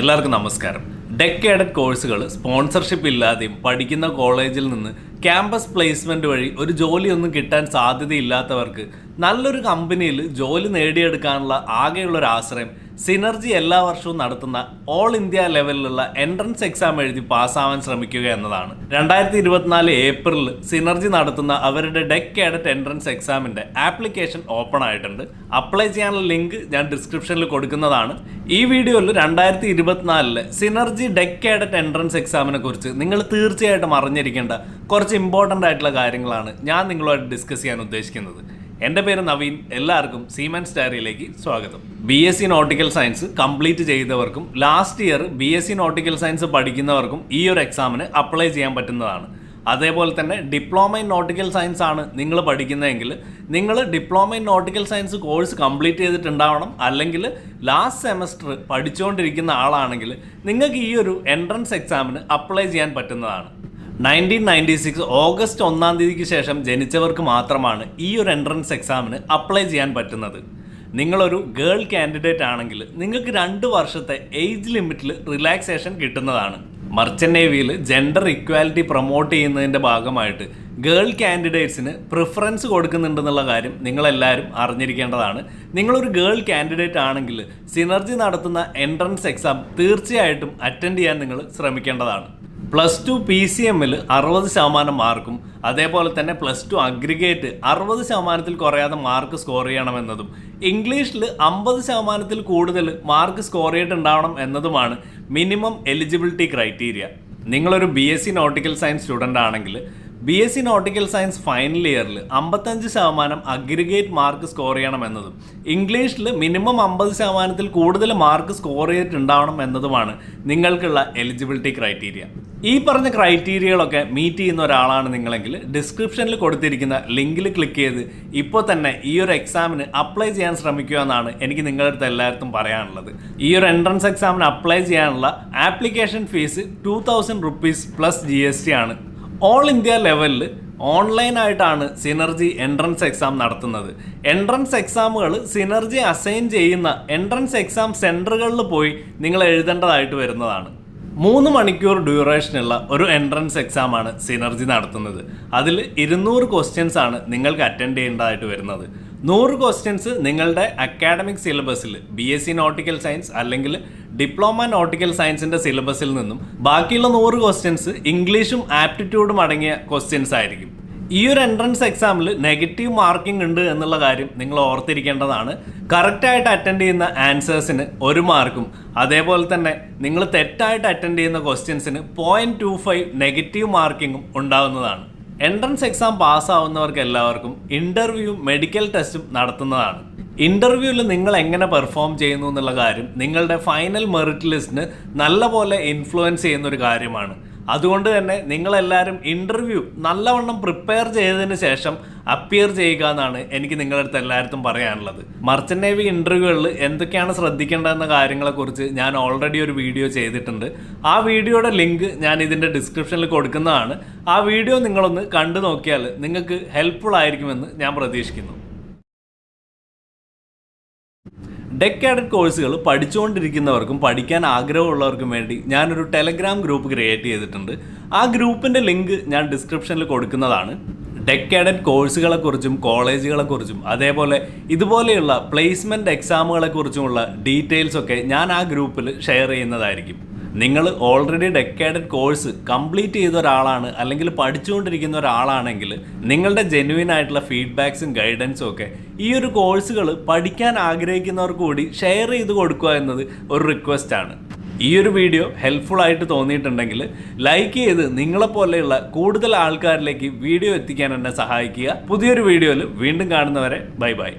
എല്ലാവർക്കും നമസ്കാരം. ഡെക്കേഡഡ് കോഴ്സുകൾ സ്പോൺസർഷിപ്പ് ഇല്ലാതെയും പഠിക്കുന്ന കോളേജിൽ നിന്ന് ക്യാമ്പസ് പ്ലേസ്മെൻറ്റ് വഴി ഒരു ജോലിയൊന്നും കിട്ടാൻ സാധ്യതയില്ലാത്തവർക്ക് നല്ലൊരു കമ്പനിയിൽ ജോലി നേടിയെടുക്കാനുള്ള ആകെയുള്ളൊരു ആശ്രയം സിനർജി എല്ലാ വർഷവും നടത്തുന്ന ഓൾ ഇന്ത്യ ലെവലിലുള്ള എൻട്രൻസ് എക്സാം എഴുതി പാസ്സാവാൻ ശ്രമിക്കുക എന്നതാണ്. 2024 ഏപ്രിലിൽ സിനർജി നടത്തുന്ന അവരുടെ ഡെക്കേഡഡ് എൻട്രൻസ് എക്സാമിൻ്റെ ആപ്ലിക്കേഷൻ ഓപ്പൺ ആയിട്ടുണ്ട്. അപ്ലൈ ചെയ്യാനുള്ള ലിങ്ക് ഞാൻ ഡിസ്ക്രിപ്ഷനിൽ കൊടുക്കുന്നതാണ്. ഈ വീഡിയോയിൽ 2024 സിനർജി ഡെക്കേഡഡ് എൻട്രൻസ് എക്സാമിനെ കുറിച്ച് നിങ്ങൾ തീർച്ചയായിട്ടും അറിഞ്ഞിരിക്കേണ്ട കുറച്ച് ഇമ്പോർട്ടൻ്റ് ആയിട്ടുള്ള കാര്യങ്ങളാണ് ഞാൻ നിങ്ങളുമായിട്ട് ഡിസ്കസ് ചെയ്യാൻ ഉദ്ദേശിക്കുന്നത്. എൻ്റെ പേര് നവീൻ. എല്ലാവർക്കും സീമെൻസ് ഡയറിയിലേക്ക് സ്വാഗതം. BSc നോട്ടിക്കൽ സയൻസ് കംപ്ലീറ്റ് ചെയ്തവർക്കും last year BSc nautical science പഠിക്കുന്നവർക്കും ഈ ഒരു എക്സാമിന് അപ്ലൈ ചെയ്യാൻ പറ്റുന്നതാണ്. അതേപോലെ തന്നെ ഡിപ്ലോമ ഇൻ നോട്ടിക്കൽ സയൻസ് ആണ് നിങ്ങൾ പഠിക്കുന്നതെങ്കിൽ നിങ്ങൾ diploma in nautical science course complete ചെയ്തിട്ടുണ്ടാവണം. അല്ലെങ്കിൽ ലാസ്റ്റ് സെമസ്റ്റർ പഠിച്ചുകൊണ്ടിരിക്കുന്ന ആളാണെങ്കിൽ നിങ്ങൾക്ക് ഈ ഒരു എൻട്രൻസ് എക്സാമിന് അപ്ലൈ ചെയ്യാൻ പറ്റുന്നതാണ്. 1996 ഓഗസ്റ്റ് 1 തീയതിക്ക് ശേഷം ജനിച്ചവർക്ക് മാത്രമാണ് ഈ ഒരു എൻട്രൻസ് എക്സാമിന് അപ്ലൈ ചെയ്യാൻ പറ്റുന്നത്. നിങ്ങളൊരു ഗേൾ കാൻഡിഡേറ്റ് ആണെങ്കിൽ നിങ്ങൾക്ക് 2 വർഷത്തെ ഏജ് ലിമിറ്റിൽ റിലാക്സേഷൻ കിട്ടുന്നതാണ്. മർച്ചൻ്റ് നേവിയിൽ ജെൻഡർ ഇക്വാലിറ്റി പ്രൊമോട്ട് ചെയ്യുന്നതിൻ്റെ ഭാഗമായിട്ട് ഗേൾ കാൻഡിഡേറ്റ്സിന് പ്രിഫറൻസ് കൊടുക്കുന്നുണ്ടെന്നുള്ള കാര്യം നിങ്ങളെല്ലാവരും അറിഞ്ഞിരിക്കേണ്ടതാണ്. നിങ്ങളൊരു ഗേൾ കാൻഡിഡേറ്റ് ആണെങ്കിൽ സിനർജി നടത്തുന്ന എൻട്രൻസ് എക്സാം തീർച്ചയായിട്ടും അറ്റൻഡ് ചെയ്യാൻ നിങ്ങൾ ശ്രമിക്കേണ്ടതാണ്. +2 PCMൽ 60% മാർക്കും അതേപോലെ തന്നെ +2 അഗ്രിഗേറ്റ് 60% കുറയാതെ മാർക്ക് സ്കോർ ചെയ്യണമെന്നതും ഇംഗ്ലീഷിൽ 50% കൂടുതൽ മാർക്ക് സ്കോർ ചെയ്തിട്ടുണ്ടാവണം എന്നതുമാണ് മിനിമം എലിജിബിലിറ്റി ക്രൈറ്റീരിയ. നിങ്ങളൊരു BSc നോട്ടിക്കൽ സയൻസ് സ്റ്റുഡൻ്റ് ആണെങ്കിൽ BSc നോട്ടിക്കൽ സയൻസ് ഫൈനൽ ഇയറിൽ 55% അഗ്രിഗേറ്റ് മാർക്ക് സ്കോർ ചെയ്യണമെന്നതും ഇംഗ്ലീഷിൽ മിനിമം 50% കൂടുതൽ മാർക്ക് സ്കോർ ചെയ്തിട്ടുണ്ടാവണം എന്നതുമാണ് നിങ്ങൾക്കുള്ള എലിജിബിലിറ്റി ക്രൈറ്റീരിയ. ഈ പറഞ്ഞ ക്രൈറ്റീരിയകളൊക്കെ മീറ്റ് ചെയ്യുന്ന ഒരാളാണ് നിങ്ങളെങ്കിൽ ഡിസ്ക്രിപ്ഷനിൽ കൊടുത്തിരിക്കുന്ന ലിങ്കിൽ ക്ലിക്ക് ചെയ്ത് ഇപ്പോൾ തന്നെ ഈ ഒരു എക്സാമിന് അപ്ലൈ ചെയ്യാൻ ശ്രമിക്കുക എന്നാണ് എനിക്ക് നിങ്ങളുടെ അടുത്ത് എല്ലാവർക്കും പറയാനുള്ളത്. ഈ ഒരു എൻട്രൻസ് എക്സാമിന് അപ്ലൈ ചെയ്യാനുള്ള ആപ്ലിക്കേഷൻ ഫീസ് 2000 rupees + GST ആണ്. ഓൾ ഇന്ത്യ ലെവലിൽ ഓൺലൈനായിട്ടാണ് സിനർജി എൻട്രൻസ് എക്സാം നടത്തുന്നത്. എൻട്രൻസ് എക്സാമുകൾ സിനർജി അസൈൻ ചെയ്യുന്ന എൻട്രൻസ് എക്സാം സെൻറ്ററുകളിൽ പോയി നിങ്ങൾ എഴുതേണ്ടതായിട്ട് വരുന്നതാണ്. 3 മണിക്കൂർ ഡ്യൂറേഷനുള്ള ഒരു എൻട്രൻസ് എക്സാമാണ് സിനർജി നടത്തുന്നത്. അതിൽ 200 ക്വസ്റ്റ്യൻസ് ആണ് നിങ്ങൾക്ക് അറ്റൻഡ് ചെയ്യേണ്ടതായിട്ട് വരുന്നത്. 100 ക്വസ്റ്റ്യൻസ് നിങ്ങളുടെ അക്കാഡമിക് സിലബസിൽ BSc നോട്ടിക്കൽ സയൻസ് അല്ലെങ്കിൽ ഡിപ്ലോമ നോട്ടിക്കൽ സയൻസിൻ്റെ സിലബസിൽ നിന്നും ബാക്കിയുള്ള 100 ക്വസ്റ്റ്യൻസ് ഇംഗ്ലീഷും ആപ്റ്റിറ്റ്യൂഡും അടങ്ങിയ ക്വസ്റ്റ്യൻസ് ആയിരിക്കും. ഈ ഒരു എൻട്രൻസ് എക്സാമിൽ നെഗറ്റീവ് മാർക്കിംഗ് ഉണ്ട് എന്നുള്ള കാര്യം നിങ്ങൾ ഓർത്തിരിക്കേണ്ടതാണ്. കറക്റ്റായിട്ട് അറ്റൻഡ് ചെയ്യുന്ന ആൻസേഴ്സിന് 1 മാർക്കും അതേപോലെ തന്നെ നിങ്ങൾ തെറ്റായിട്ട് അറ്റൻഡ് ചെയ്യുന്ന ക്വസ്റ്റ്യൻസിന് 0.25 നെഗറ്റീവ് മാർക്കിങ്ങും ഉണ്ടാവുന്നതാണ്. എൻട്രൻസ് എക്സാം പാസ്സാവുന്നവർക്ക് എല്ലാവർക്കും ഇൻ്റർവ്യൂ മെഡിക്കൽ ടെസ്റ്റും നടത്തുന്നതാണ്. ഇൻ്റർവ്യൂവിൽ നിങ്ങൾ എങ്ങനെ പെർഫോം ചെയ്യുന്നു എന്നുള്ള കാര്യം നിങ്ങളുടെ ഫൈനൽ മെറിറ്റ് ലിസ്റ്റിന് നല്ലപോലെ ഇൻഫ്ലുവൻസ് ചെയ്യുന്ന ഒരു കാര്യമാണ്. അതുകൊണ്ട് തന്നെ നിങ്ങളെല്ലാവരും ഇൻ്റർവ്യൂ നല്ലവണ്ണം പ്രിപ്പയർ ചെയ്തതിന് ശേഷം അപ്പിയർ ചെയ്യുക എന്നാണ് എനിക്ക് നിങ്ങളുടെ അടുത്ത് എല്ലായിടത്തും പറയാനുള്ളത്. മർച്ചൻ്റ് നേവി ഇൻ്റർവ്യൂകളിൽ എന്തൊക്കെയാണ് ശ്രദ്ധിക്കേണ്ടതെന്ന കാര്യങ്ങളെക്കുറിച്ച് ഞാൻ ഓൾറെഡി ഒരു വീഡിയോ ചെയ്തിട്ടുണ്ട്. ആ വീഡിയോയുടെ ലിങ്ക് ഞാൻ ഇതിൻ്റെ ഡിസ്ക്രിപ്ഷനിൽ കൊടുക്കുന്നതാണ്. ആ വീഡിയോ നിങ്ങളൊന്ന് കണ്ടു നോക്കിയാൽ നിങ്ങൾക്ക് ഹെൽപ്ഫുൾ ആയിരിക്കുമെന്ന് ഞാൻ പ്രതീക്ഷിക്കുന്നു. ഡെക്കേഡഡ് കോഴ്സുകൾ പഠിച്ചുകൊണ്ടിരിക്കുന്നവർക്കും പഠിക്കാൻ ആഗ്രഹമുള്ളവർക്കും വേണ്ടി ഞാനൊരു ടെലഗ്രാം ഗ്രൂപ്പ് ക്രിയേറ്റ് ചെയ്തിട്ടുണ്ട്. ആ ഗ്രൂപ്പിൻ്റെ ലിങ്ക് ഞാൻ ഡിസ്ക്രിപ്ഷനിൽ കൊടുക്കുന്നതാണ്. ഡെക്കേഡഡ് കോഴ്സുകളെക്കുറിച്ചും കോളേജുകളെക്കുറിച്ചും അതേപോലെ ഇതുപോലെയുള്ള പ്ലേസ്മെൻറ്റ് എക്സാമുകളെക്കുറിച്ചുമുള്ള ഡീറ്റെയിൽസൊക്കെ ഞാൻ ആ ഗ്രൂപ്പിൽ ഷെയർ ചെയ്യുന്നതായിരിക്കും. നിങ്ങൾ ഓൾറെഡി ഡെക്കേഡഡ് കോഴ്സ് കംപ്ലീറ്റ് ചെയ്ത ഒരാളാണ് അല്ലെങ്കിൽ പഠിച്ചുകൊണ്ടിരിക്കുന്ന ഒരാളാണെങ്കിൽ നിങ്ങളുടെ ജെന്യുവിൻ ആയിട്ടുള്ള ഫീഡ്ബാക്സും ഗൈഡൻസും ഒക്കെ ഈ ഒരു കോഴ്സുകൾ പഠിക്കാൻ ആഗ്രഹിക്കുന്നവർക്ക് കൂടി ഷെയർ ചെയ്ത് കൊടുക്കുക എന്നത് ഒരു റിക്വസ്റ്റാണ്. ഈ ഒരു വീഡിയോ ഹെൽപ്ഫുൾ ആയിട്ട് തോന്നിയിട്ടുണ്ടെങ്കിൽ ലൈക്ക് ചെയ്ത് നിങ്ങളെപ്പോലെയുള്ള കൂടുതൽ ആൾക്കാരിലേക്ക് വീഡിയോ എത്തിക്കാൻ എന്നെ സഹായിക്കുക. പുതിയൊരു വീഡിയോയിൽ വീണ്ടും കാണുന്നവരെ ബൈ ബൈ.